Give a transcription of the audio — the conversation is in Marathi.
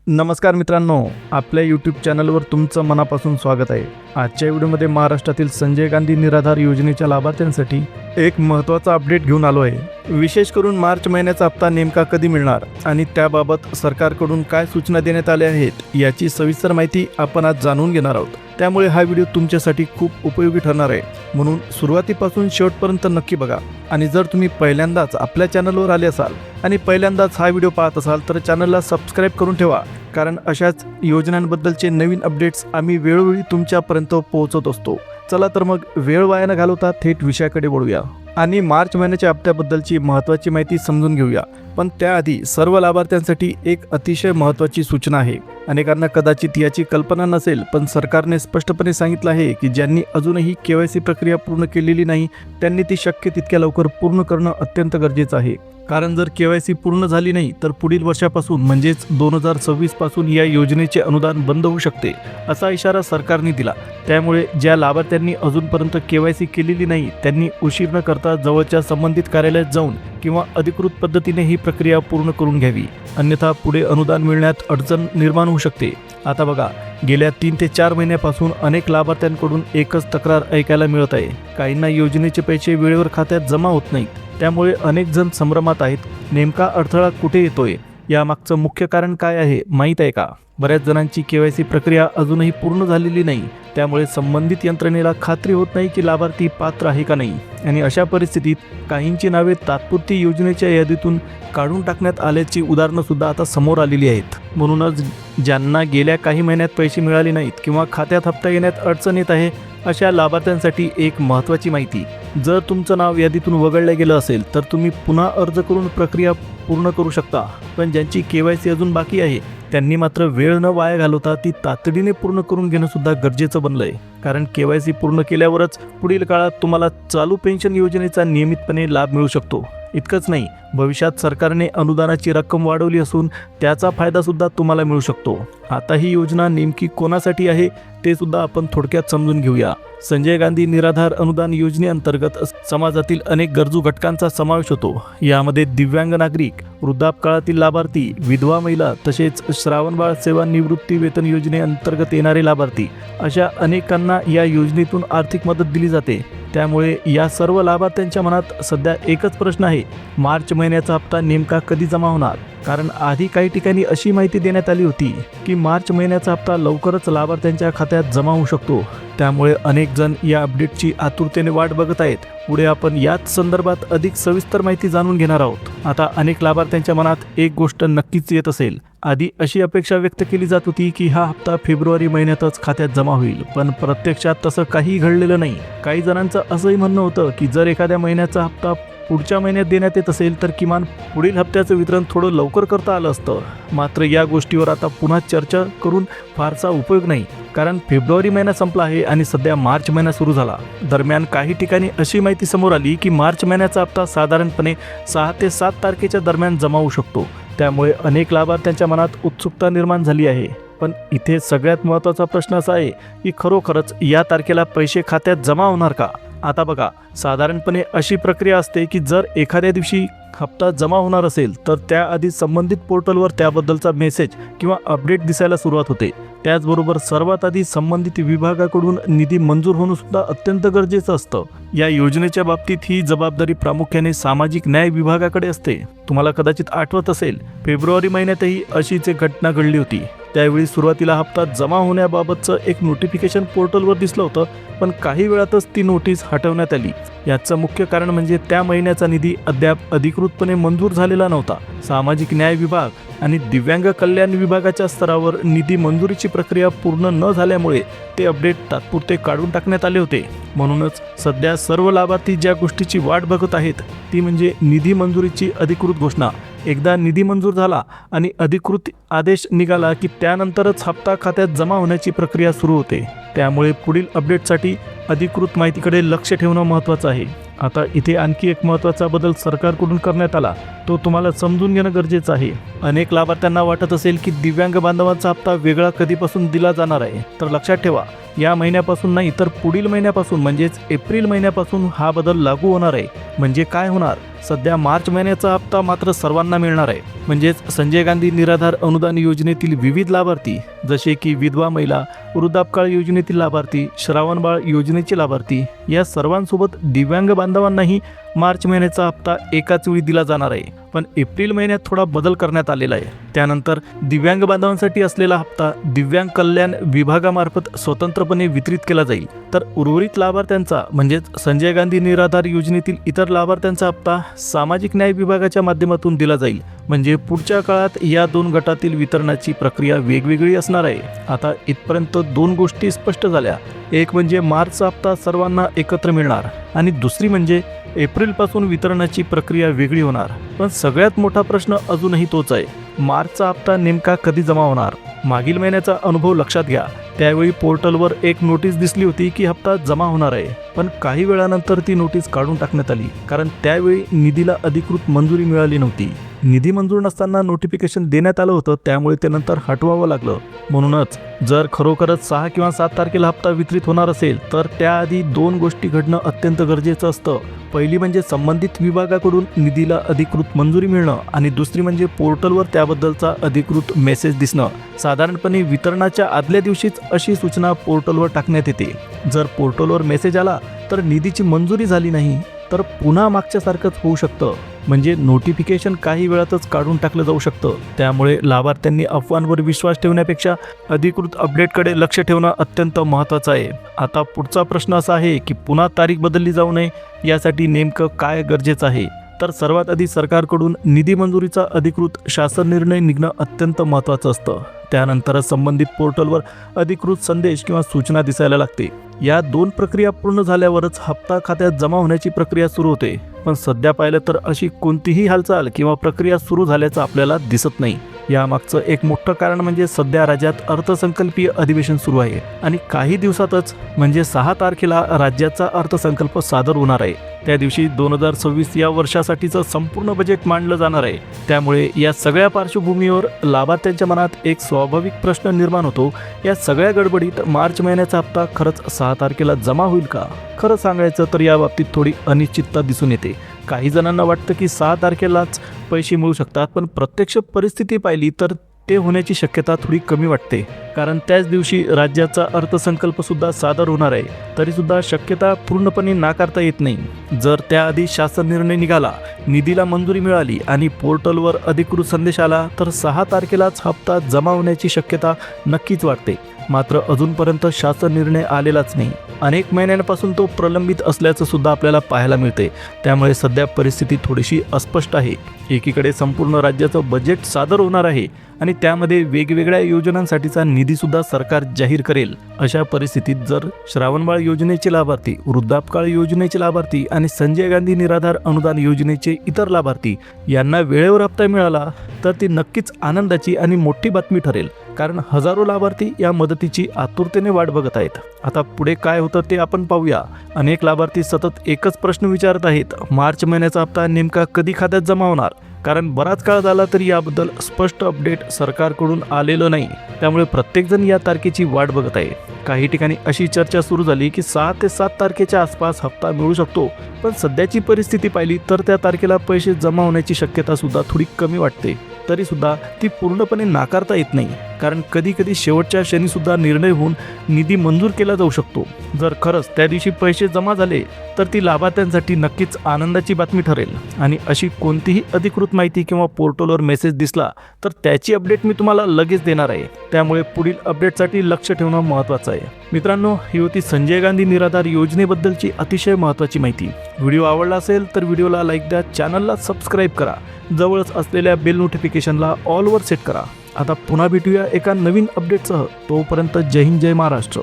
नमस्कार मित्रांनो, आपल्या यूट्यूब चॅनलवर तुमचं मनापासून स्वागत आहे। आजच्या व्हिडिओमध्ये महाराष्ट्रातील संजय गांधी निराधार योजनेच्या लाभार्थ्यांसाठी एक महत्त्वाचा अपडेट घेऊन आलो आहे। विशेष करून मार्च महिन्याचा हप्ता नेमका कधी मिळणार आणि त्याबाबत सरकारकडून काय सूचना देण्यात आल्या आहेत याची सविस्तर माहिती आपण आज जाणून घेणार आहोत। त्यामुळे हा व्हिडिओ तुमच्यासाठी खूप उपयोगी ठरणार आहे, म्हणून सुरुवातीपासून शेवटपर्यंत नक्की बघा। आणि जर तुम्ही पहिल्यांदाच आपल्या चॅनलवर आले असाल आणि पहिल्यांदाच हा व्हिडिओ पाहत असाल तर चॅनलला सबस्क्राईब करून ठेवा, कारण अशाच योजनांबद्दलचे नवीन अपडेट्स आम्ही वेळोवेळी तुमच्यापर्यंत पोहोचवत असतो। चला तर मग वेळ वाया न घालवता थेट विषयाकडे वळूया आणि मार्च महिन्याच्या हप्त्याबद्दलची महत्त्वाची माहिती समजून घेऊया। पण त्याआधी सर्व लाभार्थ्यांसाठी एक अतिशय महत्त्वाची सूचना आहे। अनेकांना कदाचित याची कल्पना नसेल, पण सरकारने स्पष्टपणे सांगितलं आहे की ज्यांनी अजूनही KYC प्रक्रिया पूर्ण केलेली नाही त्यांनी ती शक्य तितक्या लवकर पूर्ण करणं अत्यंत गरजेचं आहे। कारण जर KYC पूर्ण झाली नाही तर पुढील वर्षापासून म्हणजेच 2026 पासून या योजनेचे अनुदान बंद होऊ शकते, असा इशारा सरकारने दिला। त्यामुळे ज्या लाभार्थ्यांनी अजूनपर्यंत KYC केलेली नाही त्यांनी उशीर न करता जवळच्या संबंधित कार्यालयात जाऊन किंवा अधिकृत पद्धतीने ही प्रक्रिया पूर्ण करून घ्यावी, अन्यथा पुढे अनुदान मिळण्यात अडचण निर्माण होऊ शकते। आता बघा, गेल्या 3 ते 4 महिन्यापासून अनेक लाभार्थ्यांकडून एकच तक्रार ऐकायला मिळत आहे। काहींना योजनेचे पैसे वेळेवर खात्यात जमा होत नाहीत, त्यामुळे अनेक जण संभ्रमात आहेत। नेमका अडथळा कुठे येतोय, यामागचं मुख्य कारण काय आहे माहीत आहे का? बऱ्याच जणांची KYC प्रक्रिया अजूनही पूर्ण झालेली नाही, त्यामुळे संबंधित यंत्रणेला खात्री होत नाही की लाभार्थी पात्र आहे का नाही। आणि अशा परिस्थितीत काहींची नावे तात्पुरती योजनेच्या यादीतून काढून टाकण्यात आल्याची उदाहरणं सुद्धा आता समोर आलेली आहेत। म्हणूनच ज्यांना गेल्या काही महिन्यात पैसे मिळाले नाहीत किंवा खात्यात हप्ता येण्यात अडचण येत आहे, अशा लाभार्थ्यांसाठी एक महत्त्वाची माहिती। जर तुमचं नाव यादीतून वगळलं गेलं असेल तर तुम्ही पुन्हा अर्ज करून प्रक्रिया पूर्ण करू शकता। पण ज्यांची KYC अजून बाकी आहे त्यांनी मात्र वेळ न वाया घालवता ती तातडीने पूर्ण करून घेणं सुद्धा गरजेचं बनलंय। कारण KYC पूर्ण केल्यावरच पुढील काळात तुम्हाला चालू पेन्शन योजनेचा नियमितपणे लाभ मिळू शकतो। इतकंच नाही, भविष्यात सरकारने अनुदानाची रक्कम वाढवली असून त्याचा फायदा सुद्धा तुम्हाला मिळू शकतो। आता ही योजना नेमकी कोणासाठी आहे ते सुद्धा आपण थोडक्यात समजून घेऊया। संजय गांधी निराधार अनुदान योजनेअंतर्गत समाजातील अनेक गरजू घटकांचा समावेश होतो। यामध्ये दिव्यांग नागरिक, वृद्धापकाळातील लाभार्थी, विधवा महिला तसेच श्रावणबाळ सेवा निवृत्ती वेतन योजनेअंतर्गत येणारे लाभार्थी अशा अनेकांना या योजनेतून आर्थिक मदत दिली जाते। त्यामुळे या सर्व लाभार्थ्यांच्या मनात सध्या एकच प्रश्न आहे, मार्च महिन्याचा हप्ता नेमका कधी जमा होणार? कारण आधी काही ठिकाणी अशी माहिती देण्यात आली होती की मार्च महिन्याचा हप्ता लवकरच लाभार्थ्यांच्या खात्यात जमा होऊ शकतो। त्यामुळे अनेक जण या अपडेटची आतुरतेने वाट बघत आहेत। पुढे आपण याच संदर्भात अधिक सविस्तर माहिती जाणून घेणार आहोत। आता अनेक लाभार्थ्यांच्या मनात एक गोष्ट नक्कीच येत असेल, आधी अशी अपेक्षा व्यक्त केली जात होती की हा हप्ता फेब्रुवारी महिन्यातच खात्यात जमा होईल, पण प्रत्यक्षात तसं काही घडलेलं नाही। काही जणांचं असंही म्हणणं होतं की जर एखाद्या महिन्याचा हप्ता पुढच्या महिन्यात देण्यात येत असेल तर किमान पुढील हप्त्याचं वितरण थोडं लवकर करता आलं असतं। मात्र या गोष्टीवर आता पुन्हा चर्चा करून फारसा उपयोग नाही, कारण फेब्रुवारी महिना संपला आहे आणि सध्या मार्च महिना सुरू झाला। दरम्यान काही ठिकाणी अशी माहिती समोर आली की मार्च महिन्याचा हप्ता साधारणपणे 6 ते 7 तारखेच्या दरम्यान जमा होऊ शकतो। त्यामुळे अनेक लाभार्थ्यांच्या मनात उत्सुकता निर्माण झाली आहे। पण इथे सगळ्यात महत्त्वाचा प्रश्न असा आहे की खरोखरच या तारखेला पैसे खात्यात जमा होणार का? आता बघा, साधारणपणे अशी प्रक्रिया असते की जर एखाद्या दिवशी हप्ता जमा होणार असेल तर त्याआधी संबंधित पोर्टलवर त्याबद्दलचा मेसेज किंवा अपडेट दिसायला सुरुवात होते। त्याचबरोबर सर्वात आधी संबंधित विभागाकडून निधी मंजूर होणं सुद्धा अत्यंत गरजेचं असतं। या योजनेच्या बाबतीत ही जबाबदारी प्रामुख्याने सामाजिक न्याय विभागाकडे असते। तुम्हाला कदाचित आठवत असेल, फेब्रुवारी महिन्यातही अशीच एक घटना घडली होती। त्यावेळी सुरुवातीला हप्ता जमा होण्याबाबतचं एक नोटिफिकेशन पोर्टलवर दिसलं होतं, पण काही वेळातच ती नोटीस हटवण्यात आली। याचं मुख्य कारण म्हणजे त्या महिन्याचा निधी अद्याप अधिकृतपणे मंजूर झालेला नव्हता। सामाजिक न्याय विभाग आणि दिव्यांग कल्याण विभागाच्या स्तरावर निधी मंजुरीची प्रक्रिया पूर्ण न झाल्यामुळे ते अपडेट तात्पुरते काढून टाकण्यात आले होते। म्हणूनच सध्या सर्व लाभार्थी ज्या गोष्टीची वाट बघत आहेत ती म्हणजे निधी मंजुरीची अधिकृत घोषणा। एकदा निधी मंजूर झाला आणि अधिकृत आदेश निघाला की त्यानंतरच हप्ता खात्यात जमा होण्याची प्रक्रिया सुरू होते। त्यामुळे पुढील अपडेटसाठी अधिकृत माहितीकडे लक्ष ठेवणं महत्त्वाचं आहे। आता इथे आणखी एक महत्त्वाचा बदल सरकारकडून करण्यात आला, तो तुम्हाला समजून घेणं गरजेचं आहे। अनेक लाभार्थ्यांना वाटत असेल की दिव्यांग बांधवांचा हप्ता वेगळा कधीपासून दिला जाणार आहे, तर लक्षात ठेवा, या महिन्यापासून नाही तर पुढील महिन्यापासून म्हणजेच एप्रिल महिन्यापासून हा बदल लागू होणार आहे। म्हणजे काय होणार, सध्या मार्च महिन्याचा हप्ता मात्र सर्वांना मिळणार आहे. म्हणजेच संजय गांधी निराधार अनुदान योजनेतील विविध लाभार्थी जसे की विधवा महिला, वृद्धापकाळ योजनेतील लाभार्थी, श्रावणबाळ योजनेचे लाभार्थी या सर्वांसोबत दिव्यांग बांधवांनाही मार्च महिन्याचा हप्ता एकाच वेळी दिला जाणार आहे. पण एप्रिल महिन्यात थोडा बदल करण्यात आलेला आहे. त्यानंतर दिव्यांग बांधवांसाठी असलेला हप्ता दिव्यांग कल्याण विभागामार्फत स्वतंत्रपणे वितरित केला जाईल, तर उर्वरित लाभार्थ्यांचा म्हणजेच संजय गांधी निराधार योजनेतील इतर लाभार्थ्यांचा हप्ता सामाजिक न्याय विभागाच्या माध्यमातून दिला जाईल. म्हणजे पुढच्या काळात या दोन गटातील वितरणाची प्रक्रिया वेगवेगळी असणार आहे. आता इथपर्यंत दोन गोष्टी स्पष्ट झाल्या. एक म्हणजे मार्चचा हप्ता सर्वांना एकत्र मिळणार आणि दुसरी म्हणजे एप्रिलपासून वितरणाची प्रक्रिया वेगळी होणार. पण सगळ्यात मोठा प्रश्न अजूनही तोच आहे, मार्चचा हप्ता नेमका कधी जमा होणार? मागील महिन्याचा अनुभव लक्षात घ्या. त्यावेळी पोर्टलवर एक नोटीस दिसली होती की हप्ता जमा होणार आहे, पण काही वेळानंतर ती नोटीस काढून टाकण्यात आली, कारण त्यावेळी निधीला अधिकृत मंजुरी मिळाली नव्हती. निधी मंजूर नसताना नोटिफिकेशन देण्यात आलं होतं, त्यामुळे ते नंतर हटवावं लागलं. म्हणूनच जर खरोखरच 6 किंवा 7 तारखेला हप्ता वितरित होणार असेल तर त्याआधी दोन गोष्टी घडणं अत्यंत गरजेचं असतं. पहिली म्हणजे संबंधित विभागाकडून निधीला अधिकृत मंजुरी मिळणं आणि दुसरी म्हणजे पोर्टलवर त्याबद्दलचा अधिकृत मेसेज दिसणं. साधारणपणे वितरणाच्या आदल्या दिवशीच अशी सूचना पोर्टलवर टाकण्यात येते. जर पोर्टलवर मेसेज आला तर निधीची मंजुरी झाली नाही तर पुन्हा मागच्यासारखंच होऊ शकतं. म्हणजे नोटिफिकेशन काही वेळातच काढून टाकलं जाऊ शकतं. त्यामुळे लाभार्थ्यांनी अफवांवर विश्वास ठेवण्यापेक्षा अधिकृत अपडेटकडे लक्ष ठेवणं अत्यंत महत्त्वाचं आहे. आता पुढचा प्रश्न असा आहे की पुन्हा तारीख बदलली जाऊ नये यासाठी नेमकं काय गरजेचं आहे? तर सर्वात आधी सरकारकडून निधी मंजुरीचा अधिकृत शासन निर्णय निघणं अत्यंत महत्त्वाचं असतं. त्यानंतरच संबंधित पोर्टलवर अधिकृत संदेश किंवा सूचना दिसायला लागते. या दोन प्रक्रिया पूर्ण झाल्यावरच हप्ता खात्यात जमा होण्याची प्रक्रिया सुरू होते. पण सध्या पाहिलं तर अशी कोणतीही हालचाल किंवा प्रक्रिया सुरू झाल्याचं आपल्याला दिसत नाही. यामागचं एक मोठं कारण म्हणजे सध्या राज्यात अर्थसंकल्पीय अधिवेशन सुरू आहे आणि काही दिवसातच म्हणजे 6 तारखेला राज्याचा अर्थसंकल्प सादर होणार आहे. त्या दिवशी 2026 या वर्षासाठीचं संपूर्ण बजेट मांडलं जाणार आहे. त्यामुळे या सगळ्या पार्श्वभूमीवर लाभार्थ्यांच्या मनात एक स्वाभाविक प्रश्न निर्माण होतो, या सगळ्या गडबडीत मार्च महिन्याचा हप्ता खरंच 6 तारखेला जमा होईल का? खरं सांगायचं तर या बाबतीत थोडी अनिश्चितता दिसून येते. काही जणांना वाटतं की 6 तारखेलाच पैसे मिळू शकतात, पण प्रत्यक्ष परिस्थिती पाहिली तर ते होण्याची शक्यता थोडी कमी वाटते. कारण त्याच दिवशी राज्याचा अर्थसंकल्प सुद्धा सादर होणार आहे. तरीसुद्धा शक्यता पूर्णपणे नाकारता येत नाही. जर त्याआधी शासन निर्णय निघाला, निधीला मंजुरी मिळाली आणि पोर्टलवर अधिकृत संदेश आला तर 6 तारखेलाच हप्ता जमा होण्याची शक्यता नक्कीच वाटते. मात्र अजूनपर्यंत शासन निर्णय आलेलाच नाही. अनेक महिन्यांपासून तो प्रलंबित असल्याचं सुद्धा आपल्याला पाहायला मिळते. त्यामुळे सध्या परिस्थिती थोडीशी अस्पष्ट आहे. एकीकडे संपूर्ण राज्याचं बजेट सादर होणार आहे आणि त्यामध्ये वेगवेगळ्या योजनांसाठीचा निधीसुद्धा सरकार जाहीर करेल. अशा परिस्थितीत जर श्रावणबाळ योजनेचे लाभार्थी, वृद्धापकाळ योजनेचे लाभार्थी आणि संजय गांधी निराधार अनुदान योजनेचे इतर लाभार्थी यांना वेळेवर हप्ता मिळाला तर ती नक्कीच आनंदाची आणि मोठी बातमी ठरेल. कारण हजारो लाभार्थी या मदतीची आतुरतेने वाट बघत आहेत. आता पुढे काय होतं ते आपण पाहूया. अनेक लाभार्थी सतत एकच प्रश्न विचारत आहेत, मार्च महिन्याचा हप्ता नेमका कधी खात्यात जमा होणार? कारण बराच काळ झाला तरी याबद्दल स्पष्ट अपडेट सरकारकडून आलेलं नाही. त्यामुळे प्रत्येकजण या तारखेची वाट बघत आहे. काही ठिकाणी अशी चर्चा सुरू झाली की 6 ते 7 तारखेच्या आसपास हप्ता मिळू शकतो, पण सध्याची परिस्थिती पाहिली तर त्या तारखेला पैसे जमा होण्याची शक्यता सुद्धा थोडी कमी वाटते. तरीसुद्धा ती पूर्णपणे नाकारता येत नाही, कारण कधी कधी शेवटच्या क्षणी सुद्धा निर्णय होऊन निधी मंजूर केला जाऊ शकतो. जर खरंच त्या दिवशी पैसे जमा झाले तर ती लाभार्थ्यांसाठी नक्कीच आनंदाची बातमी ठरेल. आणि अशी कोणतीही अधिकृत माहिती किंवा पोर्टलवर मेसेज दिसला तर त्याची अपडेट मी तुम्हाला लगेच देणार आहे. त्यामुळे पुढील अपडेटसाठी लक्ष ठेवणं महत्त्वाचं आहे. मित्रांनो, ही होती संजय गांधी निराधार योजनेबद्दलची अतिशय महत्त्वाची माहिती. व्हिडिओ आवडला असेल तर व्हिडिओला लाईक द्या, चॅनलला सबस्क्राईब करा, जवळच असलेल्या बेल नोटिफिकेशनला ऑलवर सेट करा. आता पुन्हा भेटूया एका नवीन अपडेटसह. तोपर्यंत जय हिंद, जय महाराष्ट्र.